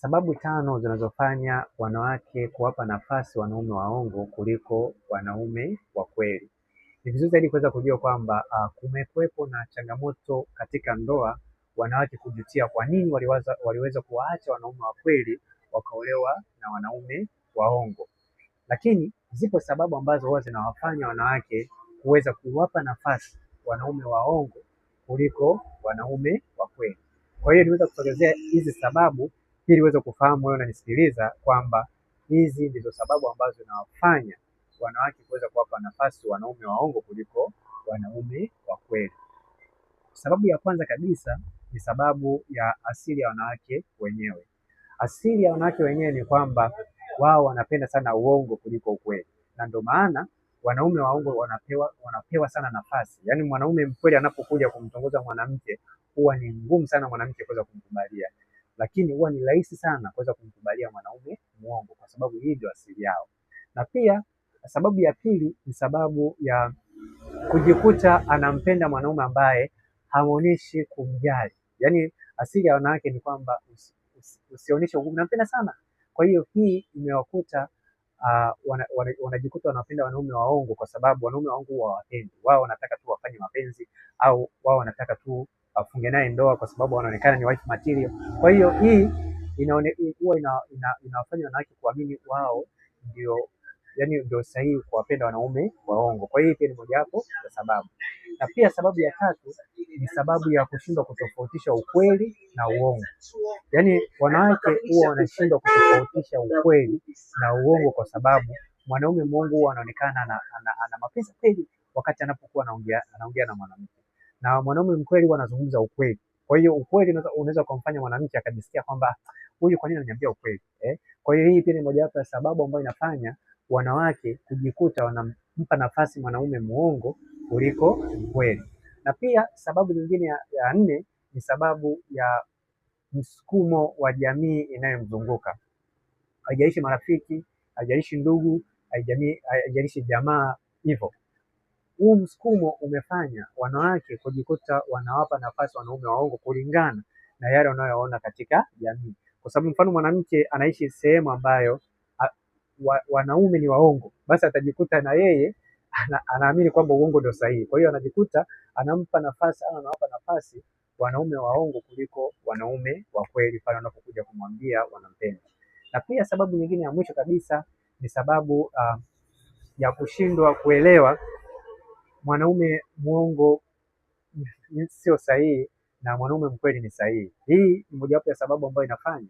Sababu tano zinazofanya wanawake kuwapa nafasi wanaume waongo kuliko wanaume wa kweli. Ni vizuri zaidi kuweza kujua kwamba kumekuwepo na changamoto katika ndoa, wanawake kujutia kwa nini waliweza kuwaacha wanaume wa kweli wakaolewa na wanaume waongo. Lakini zipo sababu ambazo huwa zinawafanya wanawake kuweza kuwapa nafasi wanaume waongo kuliko wanaume wa kweli. Kwa hiyo niweza kusogezea hizi sababu ili uweze kufahamu wewe unanisikiliza kwamba hizi ndizo sababu ambazo zinawafanya wanawake kuweza kuwapa nafasi wanaume waongo kuliko wanaume wa kweli. Sababu ya kwanza kabisa ni sababu ya asili ya wanawake wenyewe. Asili ya wanawake wenyewe ni kwamba wao wanapenda sana uongo kuliko ukweli, na ndio maana wanaume waongo wanapewa sana nafasi. Yaani mwanaume mkweli anapokuja kumtongoza mwanamke huwa ni ngumu sana mwanamke kuweza kumkubalia, lakini huwa ni rahisi sana kuweza kumkubalia mwanaume muongo, kwa sababu hii ndio asili yao. Na pia sababu ya pili ni sababu ya kujikuta anampenda mwanaume ambaye haonyeshi kumjali. Yaani asili ya wanawake ni kwamba usionyeshe nampenda sana. Kwa hiyo hii imewakuta wanajikuta wanapenda wanaume waongo, kwa sababu wanaume waongo huwa hawapendi. Wao wanataka tu wafanye mapenzi, au wao wanataka tu wafunge naye ndoa kwa sababu wanaonekana ni wife material. Kwa hiyo hii huwa inawafanya wanawake kuamini wao ndio sahihi kuwapenda wanaume waongo. Kwa hiyo hii pia ni mojawapo ya sababu. Na pia sababu ya tatu ni sababu ya kushindwa kutofautisha ukweli na uongo. Yaani wanawake huwa wanashindwa kutofautisha ukweli na uongo, kwa sababu mwanaume muongo huwa anaonekana ana mapenzi kweli wakati anapokuwa anaongea na mwanamke, na mwanaume mkweli huwa anazungumza ukweli. Kwa hiyo ukweli unaweza kumfanya mwanamke akajisikia kwamba huyu kwa nini ananiambia ukweli? Kwa hiyo hii pia ni mojawapo ya sababu ambayo inafanya wanawake kujikuta wanampa nafasi mwanaume muongo kuliko ukweli. Na pia sababu nyingine ya nne ni sababu ya msukumo wa jamii inayomzunguka. Haijalishi marafiki, haijalishi ndugu, haijalishi jamaa, hivyo huu msukumo umefanya wanawake kujikuta wanawapa nafasi wanaume waongo kulingana na yale wanayoona katika jamii. Kwa sababu mfano mwanamke anaishi sehemu ambayo wanaume ni waongo, basi atajikuta na yeye anaamini kwamba uongo ndio sahihi. Kwa hiyo anajikuta anampa nafasi au anawapa nafasi wanaume waongo kuliko wanaume wa kweli pale wanapokuja kumwambia wanampenda. Na pia sababu nyingine ya mwisho kabisa ni sababu ya kushindwa kuelewa mwanaume muongo sio sahihi na mwanaume mkweli ni sahihi. Hii ni mojawapo ya sababu ambayo inafanya